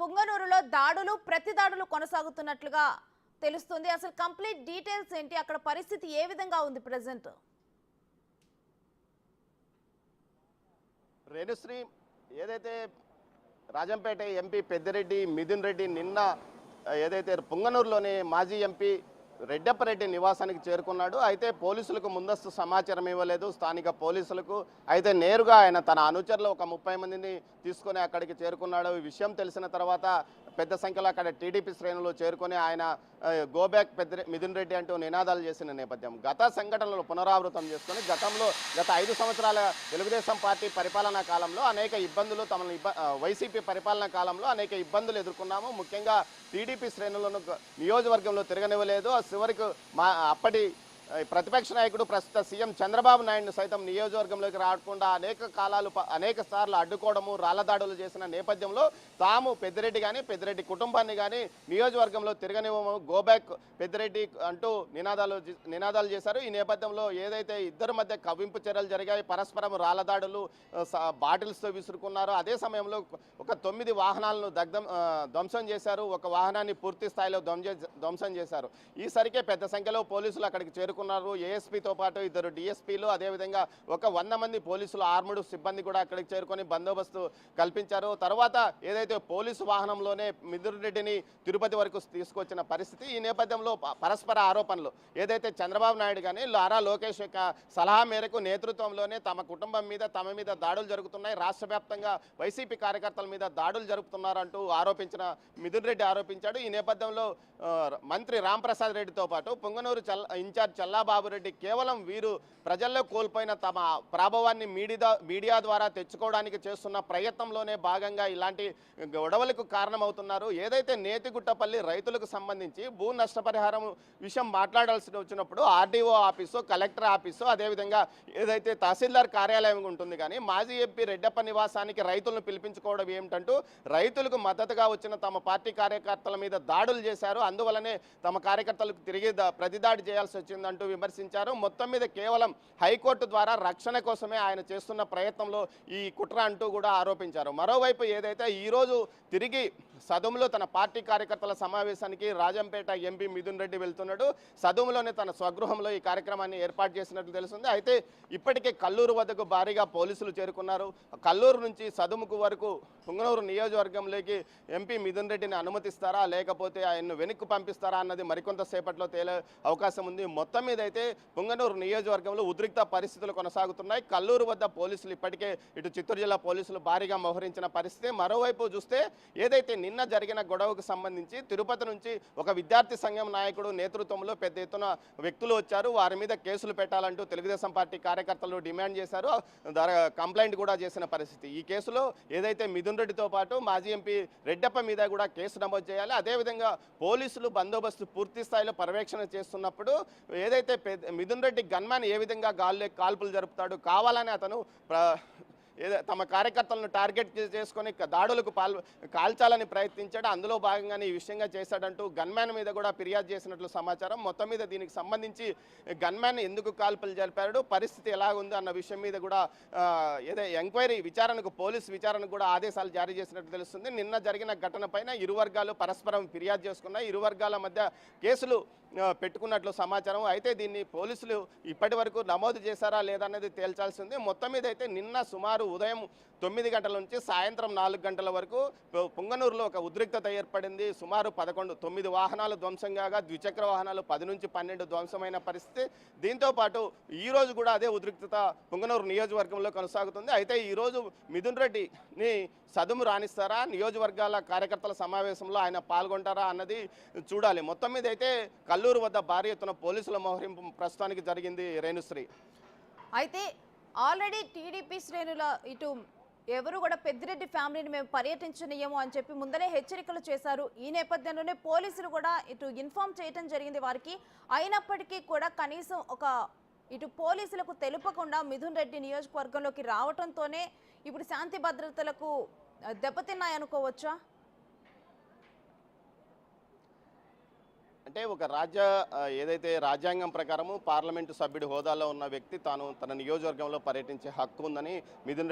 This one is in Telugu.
పుంగనూరులో దాడులు ప్రతి దాడులు కొనసాగుతున్నట్లుగా తెలుస్తుంది. అసలు కంప్లీట్ డీటెయిల్స్ ఏంటి, అక్కడ పరిస్థితి ఏ విధంగా ఉంది ప్రెజెంట్? రేణుశ్రీ, ఏదైతే రాజంపేట ఎంపీ పెద్దిరెడ్డి మిథున్ రెడ్డి నిన్న ఏదైతే పుంగనూరులోని మాజీ ఎంపీ రెడ్డప్పరెడ్డి నివాసానికి చేరుకున్నాడు. అయితే పోలీసులకు ముందస్తు సమాచారం ఇవ్వలేదు స్థానిక పోలీసులకు. అయితే నేరుగా ఆయన తన అనుచరులు ఒక 30 మందిని తీసుకొని అక్కడికి చేరుకున్నాడు. ఈ విషయం తెలిసిన తర్వాత పెద్ద సంఖ్యలో అక్కడ టీడీపీ శ్రేణులు చేరుకొని ఆయన గోబ్యాక్ మిథున్ రెడ్డి అంటూ నినాదాలు చేసిన నేపథ్యం గత సంఘటనలు పునరావృతం చేసుకొని గత 5 సంవత్సరాల తెలుగుదేశం పార్టీ పరిపాలనా కాలంలో అనేక ఇబ్బందులు వైసీపీ పరిపాలనా కాలంలో అనేక ఇబ్బందులు ఎదుర్కొన్నాము. ముఖ్యంగా టీడీపీ శ్రేణులను నియోజకవర్గంలో తిరగనివ్వలేదు. చివరికి అప్పటి ప్రతిపక్ష నాయకుడు ప్రస్తుత సీఎం చంద్రబాబు నాయుడు సైతం నియోజకవర్గంలోకి రాకుండా అనేక సార్లు అడ్డుకోవడము, రాళ్లదాడులు చేసిన నేపథ్యంలో తాము పెద్దిరెడ్డి కుటుంబాన్ని కానీ నియోజకవర్గంలో తిరగనివ్వము, గోబ్యాక్ పెద్దిరెడ్డి అంటూ నినాదాలు చేశారు. ఈ నేపథ్యంలో ఏదైతే ఇద్దరి మధ్య కవ్వింపు చర్యలు జరిగాయి, పరస్పరం రాళ్లదాడులు, బాటిల్స్తో విసురుకున్నారు. అదే సమయంలో ఒక 9 వాహనాలను ధ్వంసం చేశారు. ఒక వాహనాన్ని పూర్తి స్థాయిలో ధ్వంసం చేశారు. ఈసరికే పెద్ద సంఖ్యలో పోలీసులు అక్కడికి చేరుకున్నారు. ఏఎస్పీతో పాటు 2 డిఎస్పీలు, అదేవిధంగా ఒక 100 మంది పోలీసులు, ఆర్ముడు సిబ్బంది కూడా అక్కడికి చేరుకొని బందోబస్తు కల్పించారు. తర్వాత ఏదైతే పోలీసు వాహనంలోనే మిథున్ రెడ్డిని తిరుపతి వరకు తీసుకొచ్చిన పరిస్థితి. ఈ నేపథ్యంలో పరస్పర ఆరోపణలు ఏదైతే చంద్రబాబు నాయుడు కానీ నారా లోకేష్ యొక్క సలహా మేరకు నేతృత్వంలోనే తమ కుటుంబం మీద తమ మీద దాడులు జరుగుతున్నాయి, రాష్ట్ర వ్యాప్తంగా వైసీపీ కార్యకర్తల మీద దాడులు జరుపుతున్నారంటూ మిథున్ రెడ్డి ఆరోపించాడు. ఈ నేపథ్యంలో మంత్రి రాంప్రసాద్ రెడ్డితో పాటు పుంగనూరు ఇన్ఛార్జ్ చల్లాబాబు రెడ్డి కేవలం వీరు ప్రజల్లో కోల్పోయిన తమ ప్రాభవాన్ని మీడియా ద్వారా తెచ్చుకోవడానికి చేస్తున్న ప్రయత్నంలోనే భాగంగా ఇలాంటి గొడవలకు కారణమవుతున్నారు. ఏదైతే నేతిగుట్టపల్లి రైతులకు సంబంధించి భూ నష్టపరిహారం విషయం మాట్లాడాల్సి వచ్చినప్పుడు ఆర్డీఓ ఆఫీసు, కలెక్టర్ ఆఫీసు, అదేవిధంగా ఏదైతే తహసీల్దార్ కార్యాలయం ఉంటుంది, కానీ మాజీ ఎంపీ రెడ్డప్ప నివాసానికి రైతులను పిలిపించుకోవడం ఏమిటంటూ రైతులకు మద్దతుగా వచ్చిన తమ పార్టీ కార్యకర్తల మీద దాడులు చేశారు. అందువలనే తమ కార్యకర్తలకు తిరిగి ప్రతిదాడి చేయాల్సి వచ్చిందంటూ విమర్శించారు. మొత్తం మీద కేవలం హైకోర్టు ద్వారా రక్షణ కోసమే ఆయన చేస్తున్న ప్రయత్నంలో ఈ కుట్ర అంటూ కూడా ఆరోపించారు. మరోవైపు ఏదైతే ఈరోజు తిరిగి సదుములో తన పార్టీ కార్యకర్తల సమావేశానికి రాజంపేట ఎంపీ మిథున్ రెడ్డి వెళ్తున్నాడు. సదుములోనే తన స్వగృహంలో ఈ కార్యక్రమాన్ని ఏర్పాటు చేసినట్లు తెలుస్తుంది. అయితే ఇప్పటికే కల్లూరు వద్దకు భారీగా పోలీసులు చేరుకున్నారు. కల్లూరు నుంచి సదుముకు వరకు పుంగనూరు నియోజకవర్గంలోకి ఎంపీ మిథున్ రెడ్డిని అనుమతిస్తారా లేకపోతే ఆయన్ను వెనక్కి పంపిస్తారా అన్నది మరికొంతసేపట్లో తేలే అవకాశం ఉంది. మొత్తం మీద అయితే పుంగనూరు నియోజకవర్గంలో ఉద్రిక్త పరిస్థితులు కొనసాగుతున్నాయి. కల్లూరు వద్ద పోలీసులు ఇప్పటికే ఇటు చిత్తూరు జిల్లా పోలీసులు భారీగా మోహరించిన పరిస్థితి. మరోవైపు చూస్తే ఏదైతే నిన్న జరిగిన గొడవకు సంబంధించి తిరుపతి నుంచి ఒక విద్యార్థి సంఘం నాయకుడు నేతృత్వంలో పెద్ద ఎత్తున వ్యక్తులు వచ్చారు. వారి మీద కేసులు పెట్టాలంటూ తెలుగుదేశం పార్టీ కార్యకర్తలు డిమాండ్ చేశారు. కంప్లైంట్ కూడా చేసిన పరిస్థితి. ఈ కేసులో ఏదైతే మిథున్ రెడ్డితో పాటు మాజీ ఎంపీ రెడ్డప్ప మీద కూడా కేసు నమోదు చేయాలి. అదేవిధంగా పోలీసులు బందోబస్తు పూర్తి స్థాయిలో పర్యవేక్షణ చేస్తున్నప్పుడు ఏదైతే మిథున్ రెడ్డి గన్మ్యాన్ ఏ విధంగా కాల్పులు జరుపుతాడు, కావాలని అతను తమ కార్యకర్తలను టార్గెట్ చేసుకొని దాడులకు కాల్చాలని ప్రయత్నించాడు. అందులో భాగంగానే ఈ విషయంగా చేశాడంటూ గన్మ్యాన్ మీద కూడా ఫిర్యాదు చేసినట్లు సమాచారం. మొత్తం మీద దీనికి సంబంధించి గన్మ్యాన్ ఎందుకు కాల్పులు జరిపాడు, పరిస్థితి ఎలా ఉంది అన్న విషయం మీద కూడా ఎంక్వైరీ పోలీసు విచారణకు కూడా ఆదేశాలు జారీ చేసినట్లు తెలుస్తుంది. నిన్న జరిగిన ఘటన పైన ఇరు వర్గాలు పరస్పరం ఫిర్యాదు చేసుకున్నాయి. ఇరు వర్గాల మధ్య కేసులు పెట్టుకున్నట్లు సమాచారం. అయితే దీన్ని పోలీసులు ఇప్పటి వరకు నమోదు చేశారా లేదనేది తేల్చాల్సింది. మొత్తం మీద అయితే నిన్న సుమారు ఉదయం 9 గంటల నుంచి సాయంత్రం 4 గంటల వరకు పుంగనూరులో ఒక ఉద్రిక్తత ఏర్పడింది. సుమారు 9 వాహనాలు ధ్వంసం కాగా ద్విచక్ర వాహనాలు 10 నుంచి 12 ధ్వంసమైన పరిస్థితి. దీంతోపాటు ఈరోజు కూడా అదే ఉద్రిక్తత పుంగనూరు నియోజకవర్గంలో కొనసాగుతుంది. అయితే ఈరోజు మిథున్ రెడ్డిని సదుము రాణిస్తారా, నియోజకవర్గాల కార్యకర్తల సమావేశంలో ఆయన పాల్గొంటారా అన్నది చూడాలి. మొత్తం మీద అయితే కల్లూరు వద్ద భారీ ఎత్తున పోలీసుల మోహరింపు ప్రస్తుతానికి జరిగింది. రేణుశ్రీ, అయితే ఆల్రెడీ టీడీపీ శ్రేణుల ఇటు ఎవరు కూడా పెద్దిరెడ్డి ఫ్యామిలీని మేము పర్యటించనీయము అని చెప్పి ముందరే హెచ్చరికలు చేశారు. ఈ నేపథ్యంలోనే పోలీసులు కూడా ఇటు ఇన్ఫార్మ్ చేయడం జరిగింది వారికి. అయినప్పటికీ కూడా కనీసం ఇటు పోలీసులకు తెలుపకుండా మిథున్ రెడ్డి నియోజకవర్గంలోకి రావడంతోనే ఇప్పుడు శాంతి భద్రతలకు దెబ్బతిన్నాయనుకోవచ్చా? అంటే ఒక ఏదైతే రాజ్యాంగం ప్రకారము పార్లమెంటు సభ్యుడి హోదాలో ఉన్న వ్యక్తి తన నియోజకవర్గంలో పర్యటించే హక్కు ఉందని మిథున్ రెడ్డి